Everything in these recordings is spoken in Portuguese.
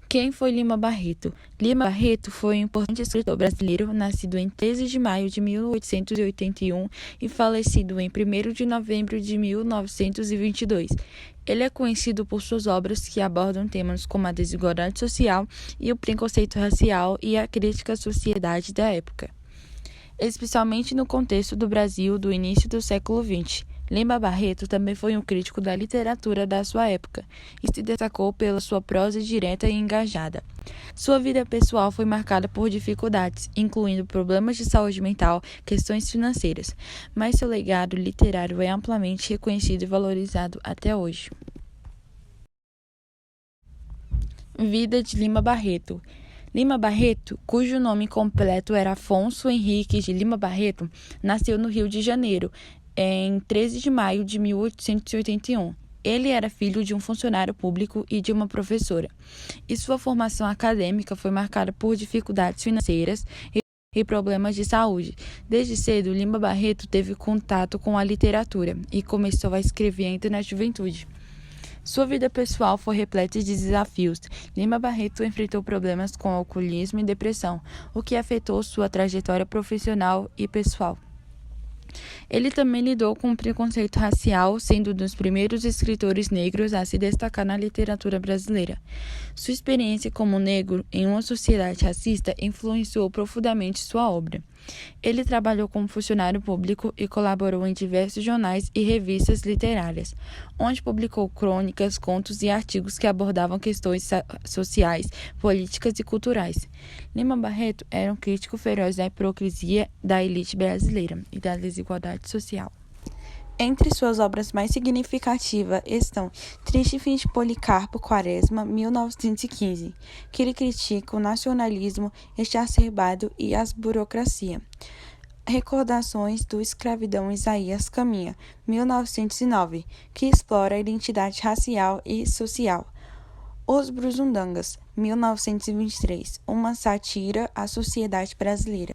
Quem foi Lima Barreto? Lima Barreto foi um importante escritor brasileiro, nascido em 13 de maio de 1881 e falecido em 1º de novembro de 1922. Ele é conhecido por suas obras que abordam temas como a desigualdade social e o preconceito racial e a crítica à sociedade da época, especialmente no contexto do Brasil do início do século XX. Lima Barreto também foi um crítico da literatura da sua época e se destacou pela sua prosa direta e engajada. Sua vida pessoal foi marcada por dificuldades, incluindo problemas de saúde mental, questões financeiras, mas seu legado literário é amplamente reconhecido e valorizado até hoje. Vida de Lima Barreto. Lima Barreto, cujo nome completo era Afonso Henriques de Lima Barreto, nasceu no Rio de Janeiro, em 13 de maio de 1881. Ele era filho de um funcionário público e de uma professora, e sua formação acadêmica foi marcada por dificuldades financeiras e problemas de saúde. Desde cedo, Lima Barreto teve contato com a literatura e começou a escrever ainda na juventude. Sua vida pessoal foi repleta de desafios. Lima Barreto enfrentou problemas com alcoolismo e depressão, o que afetou sua trajetória profissional e pessoal. Ele também lidou com o preconceito racial, sendo um dos primeiros escritores negros a se destacar na literatura brasileira. Sua experiência como negro em uma sociedade racista influenciou profundamente sua obra. Ele trabalhou como funcionário público e colaborou em diversos jornais e revistas literárias, onde publicou crônicas, contos e artigos que abordavam questões sociais, políticas e culturais. Lima Barreto era um crítico feroz da hipocrisia da elite brasileira e da desigualdade social. Entre suas obras mais significativas estão Triste Fim de Policarpo Quaresma, 1915, que ele critica o nacionalismo exacerbado e a burocracia. Recordações do Escravidão Isaías Caminha, 1909, que explora a identidade racial e social. Os Brusundangas, 1923, uma sátira à sociedade brasileira.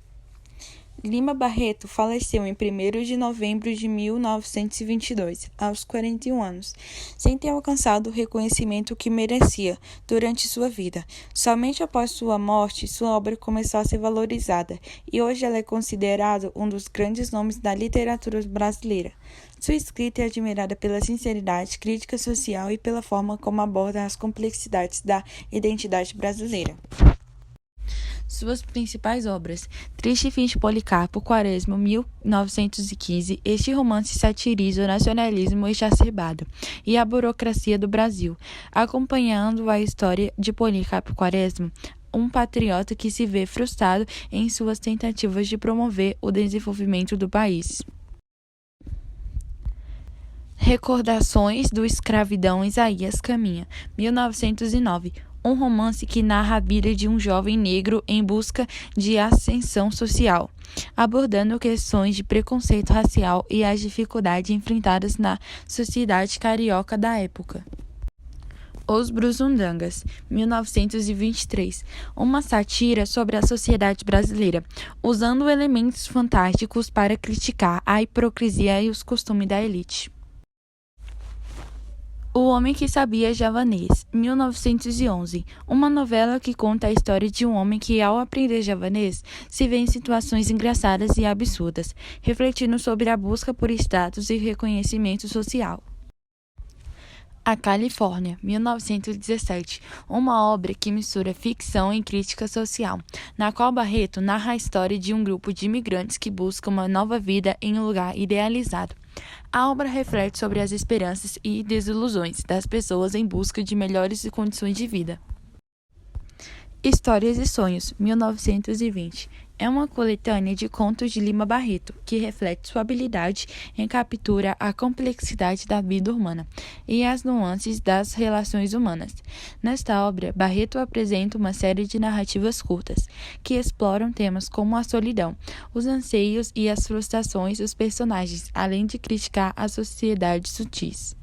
Lima Barreto faleceu em 1º de novembro de 1922, aos 41 anos, sem ter alcançado o reconhecimento que merecia durante sua vida. Somente após sua morte, sua obra começou a ser valorizada, e hoje ela é considerada um dos grandes nomes da literatura brasileira. Sua escrita é admirada pela sinceridade, crítica social e pela forma como aborda as complexidades da identidade brasileira. Suas principais obras: Triste Fim de Policarpo Quaresma, 1915. Este romance satiriza o nacionalismo exacerbado e a burocracia do Brasil, acompanhando a história de Policarpo Quaresma, um patriota que se vê frustrado em suas tentativas de promover o desenvolvimento do país. Recordações do Escravidão Isaías Caminha, 1909. Um romance que narra a vida de um jovem negro em busca de ascensão social, abordando questões de preconceito racial e as dificuldades enfrentadas na sociedade carioca da época. Os Brusundangas, 1923, uma sátira sobre a sociedade brasileira, usando elementos fantásticos para criticar a hipocrisia e os costumes da elite. O Homem que Sabia Javanês, 1911, uma novela que conta a história de um homem que, ao aprender javanês, se vê em situações engraçadas e absurdas, refletindo sobre a busca por status e reconhecimento social. A Califórnia, 1917, uma obra que mistura ficção e crítica social, na qual Barreto narra a história de um grupo de imigrantes que busca uma nova vida em um lugar idealizado. A obra reflete sobre as esperanças e desilusões das pessoas em busca de melhores condições de vida. Histórias e Sonhos, 1920. É uma coletânea de contos de Lima Barreto, que reflete sua habilidade em capturar a complexidade da vida humana e as nuances das relações humanas. Nesta obra, Barreto apresenta uma série de narrativas curtas, que exploram temas como a solidão, os anseios e as frustrações dos personagens, além de criticar a sociedade sutis.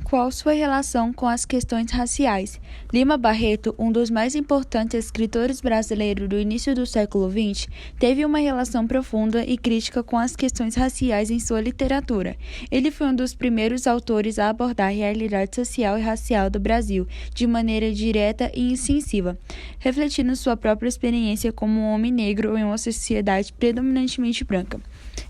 Qual sua relação com as questões raciais? Lima Barreto, um dos mais importantes escritores brasileiros do início do século XX, teve uma relação profunda e crítica com as questões raciais em sua literatura. Ele foi um dos primeiros autores a abordar a realidade social e racial do Brasil de maneira direta e incisiva, refletindo sua própria experiência como um homem negro em uma sociedade predominantemente branca.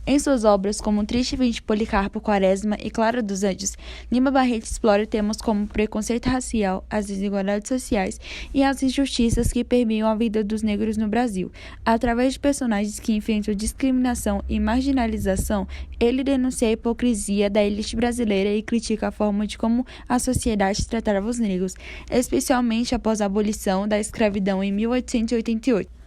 Em suas obras, como Triste Fim de Policarpo Quaresma e Clara dos Anjos, Lima Barreto explora temas como o preconceito racial, as desigualdades sociais e as injustiças que permeiam a vida dos negros no Brasil. Através de personagens que enfrentam discriminação e marginalização, ele denuncia a hipocrisia da elite brasileira e critica a forma de como a sociedade tratava os negros, especialmente após a abolição da escravidão em 1888.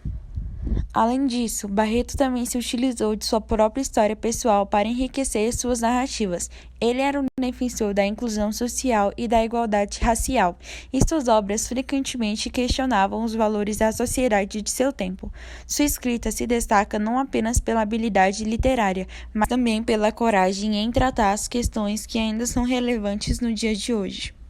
Além disso, Barreto também se utilizou de sua própria história pessoal para enriquecer suas narrativas. Ele era um defensor da inclusão social e da igualdade racial, e suas obras frequentemente questionavam os valores da sociedade de seu tempo. Sua escrita se destaca não apenas pela habilidade literária, mas também pela coragem em tratar as questões que ainda são relevantes no dia de hoje.